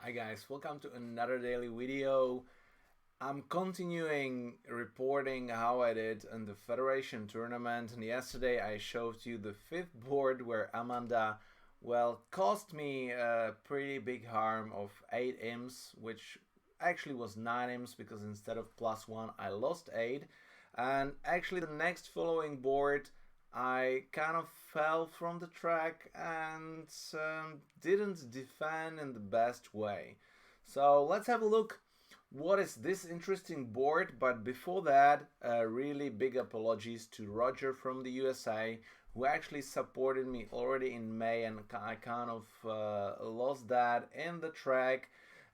Hi guys, welcome to another daily video. I'm continuing reporting how I did in the Federation tournament, and yesterday I showed you the fifth board where Amanda, cost me a pretty big harm of 8 imps, which actually was 9 imps because instead of +1 I lost 8. And actually the next following board I kind of fell from the track and didn't defend in the best way. So let's have a look what is this interesting board. But before that, really big apologies to Roger from the USA, who actually supported me already in May, and I kind of lost that in the track,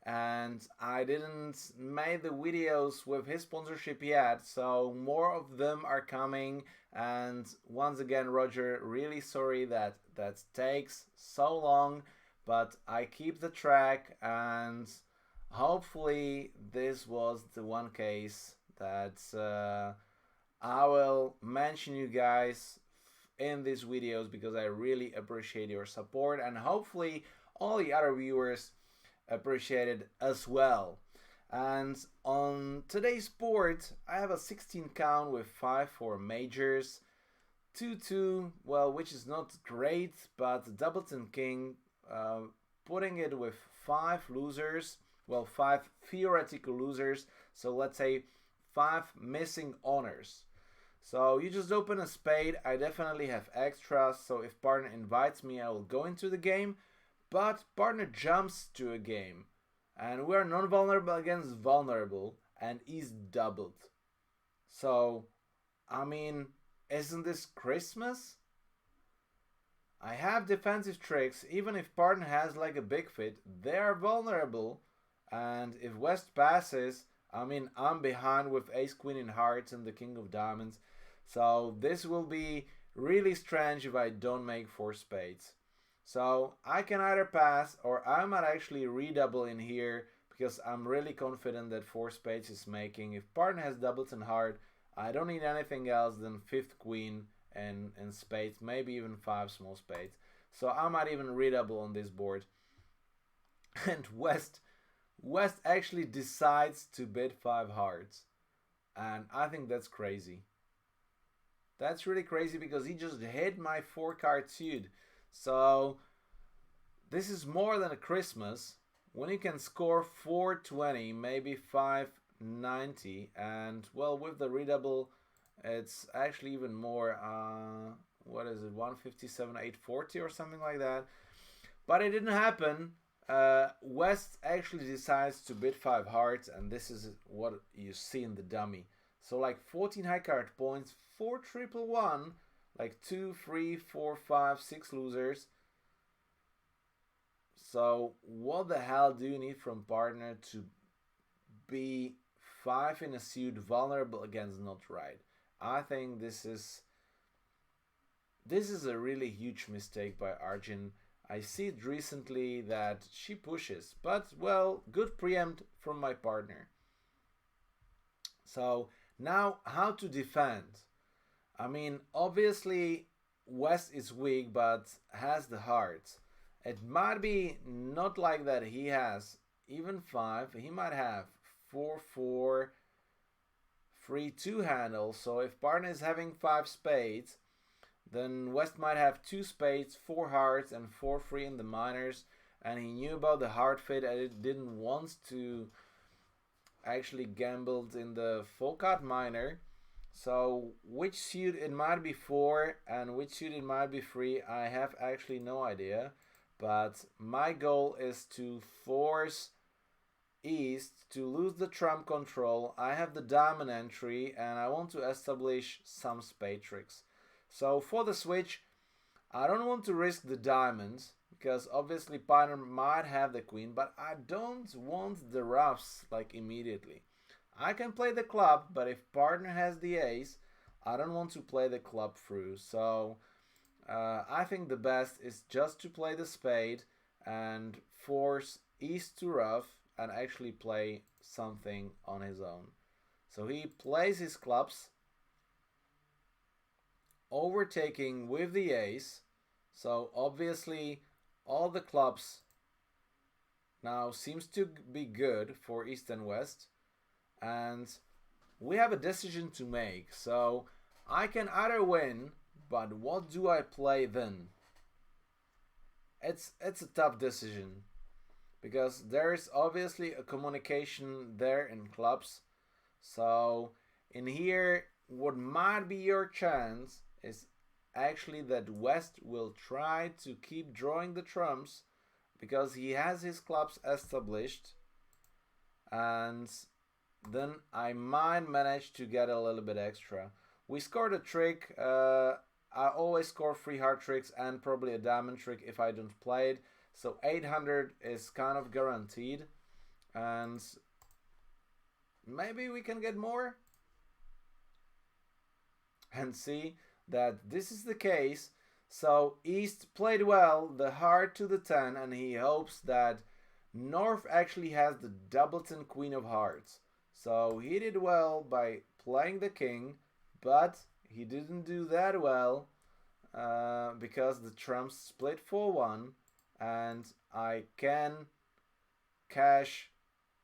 and I didn't make the videos with his sponsorship yet, so more of them are coming. And once again, Roger, really sorry that that takes so long, but I keep the track, and hopefully this was the one case that I will mention you guys in these videos, because I really appreciate your support, and hopefully all the other viewers appreciate it as well. And on today's board, I have a 16 count with 5 for majors, 2-2, well, which is not great, but Doubleton King, putting it with 5 losers, well, 5 theoretical losers, so let's say 5 missing honors. So you just open a spade. I definitely have extras, so if partner invites me, I will go into the game, but partner jumps to a game, and we are non-vulnerable against vulnerable, and is doubled. So, I mean, isn't this Christmas? I have defensive tricks. Even if partner has like a big fit, they are vulnerable, and if West passes, I mean, I'm behind with ace queen in hearts and the king of diamonds, so this will be really strange if I don't make 4 spades. So I can either pass, or I might actually redouble in here, because I'm really confident that 4 spades is making. If partner has doubles and heart, I don't need anything else than 5th queen and spades, maybe even 5 small spades. So I might even redouble on this board. And West actually decides to bid 5 hearts, and I think that's crazy. That's really crazy, because he just hit my 4 card suit. So this is more than a Christmas when you can score 420, maybe 590, and well, with the redouble it's actually even more. What is it, 157 840 or something like that. But it didn't happen. West actually decides to bid 5 hearts, and this is what you see in the dummy. So like 14 high card points, 4 triple one, like 2, 3, 4, 5, 6 losers. So what the hell do you need from partner to be 5 in a suit vulnerable against not right? I think this is a really huge mistake by Arjun. I see it recently that she pushes, but well, good preempt from my partner. So now how to defend? I mean, obviously West is weak but has the hearts. It might be not like that he has even 5. He might have 4-4, 3-2 handle. So if partner is having 5 spades, then West might have 2 spades, 4 hearts, and 4-3 in the minors. And he knew about the heart fit, and it didn't want to actually gambled in the full card minor. So which suit it might be 4 and which suit it might be 3, I have actually no idea. But my goal is to force East to lose the trump control. I have the diamond entry, and I want to establish some spade tricks. So for the switch, I don't want to risk the diamonds, because obviously partner might have the queen, but I don't want the roughs like immediately. I can play the club, but if partner has the ace, I don't want to play the club through. So I think the best is just to play the spade and force East to rough and actually play something on his own. So he plays his clubs, overtaking with the ace. So obviously all the clubs now seems to be good for East and West, and we have a decision to make. So I can either win, but what do I play then? It's a tough decision because there's obviously a communication there in clubs. So in here, what might be your chance is actually that West will try to keep drawing the trumps because he has his clubs established, and then I might manage to get a little bit extra. We scored a trick. I always score 3 hard tricks and probably a diamond trick if I don't play it. So 800 is kind of guaranteed. And maybe we can get more. And see that this is the case. So East played well, the heart to the 10, and he hopes that North actually has the doubleton Queen of Hearts. So he did well by playing the king, but he didn't do that well because the trumps split for 1, and I can cash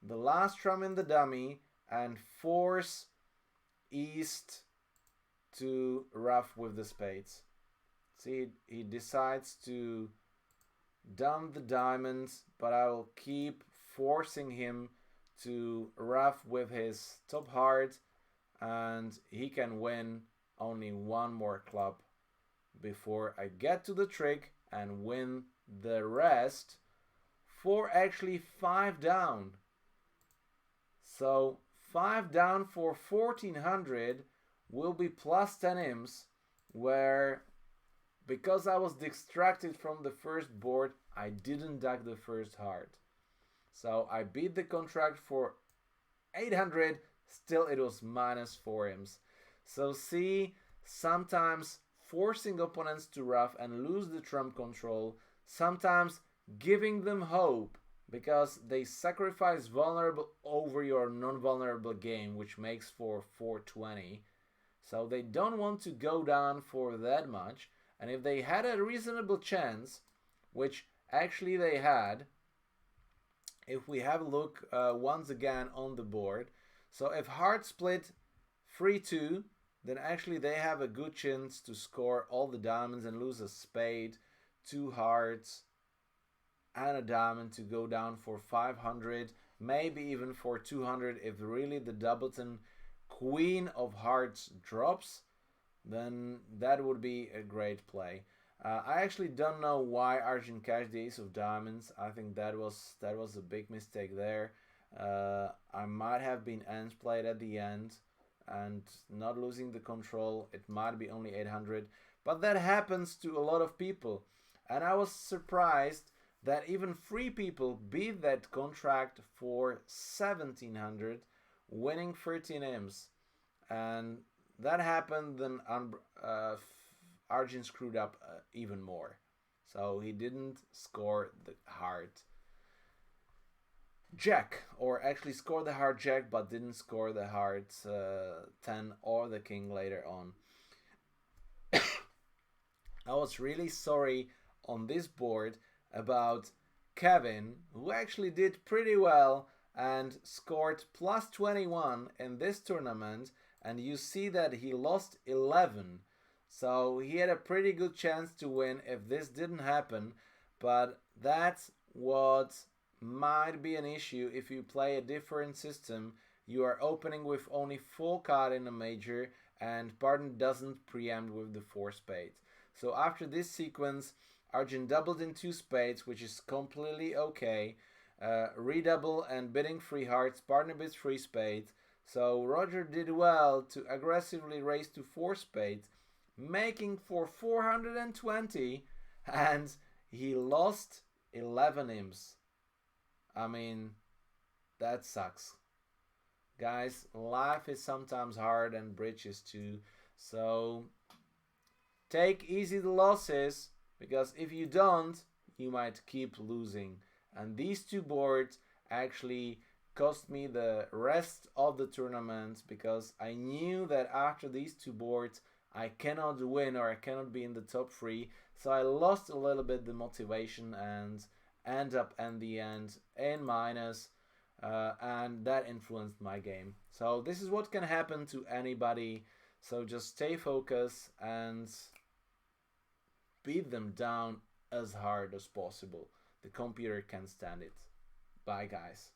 the last trump in the dummy and force East to rough with the spades. See, he decides to dump the diamonds, but I will keep forcing him to rough with his top heart, and he can win only 1 more club before I get to the trick and win the rest for actually 5 down. So 5 down for 1400 will be plus 10 imps, where because I was distracted from the first board, I didn't duck the first heart. So I beat the contract for 800, still it was minus 4 imps. So see, sometimes forcing opponents to rough and lose the trump control, sometimes giving them hope because they sacrifice vulnerable over your non-vulnerable game, which makes for 420. So they don't want to go down for that much, and if they had a reasonable chance, which actually they had, if we have a look once again on the board, so if heart split 3-2, then actually they have a good chance to score all the diamonds and lose a spade, 2 hearts, and a diamond to go down for 500, maybe even for 200 if really the doubleton Queen of Hearts drops, then that would be a great play. I actually don't know why Arjun cashed the Ace of Diamonds. I think that was a big mistake there. I might have been ends played at the end and not losing the control. It might be only 800, but that happens to a lot of people. And I was surprised that even 3 people beat that contract for 1700, winning 13 imps. And that happened, then Arjun screwed up even more. So he didn't score the heart jack, or actually scored the heart jack, but didn't score the heart 10 or the king later on. I was really sorry on this board about Kevin, who actually did pretty well and scored plus 21 in this tournament, and you see that he lost 11. So he had a pretty good chance to win if this didn't happen, but that's what might be an issue if you play a different system. You are opening with only 4 card in a major, and Pardon doesn't preempt with the 4 spades. So after this sequence, Arjun doubled in 2 spades, which is completely okay. Redouble and bidding 3 hearts, partner bids 3 spades. So Roger did well to aggressively raise to 4 spades, making for 420, and he lost 11 imps. I mean, that sucks. Guys, life is sometimes hard and bridges too. So take easy the losses, because if you don't, you might keep losing. And these 2 boards actually cost me the rest of the tournament, because I knew that after these 2 boards I cannot win, or I cannot be in the top 3. So I lost a little bit the motivation and end up in the end in minus, and that influenced my game. So this is what can happen to anybody. So just stay focused and beat them down as hard as possible. The computer can stand it. Bye, guys.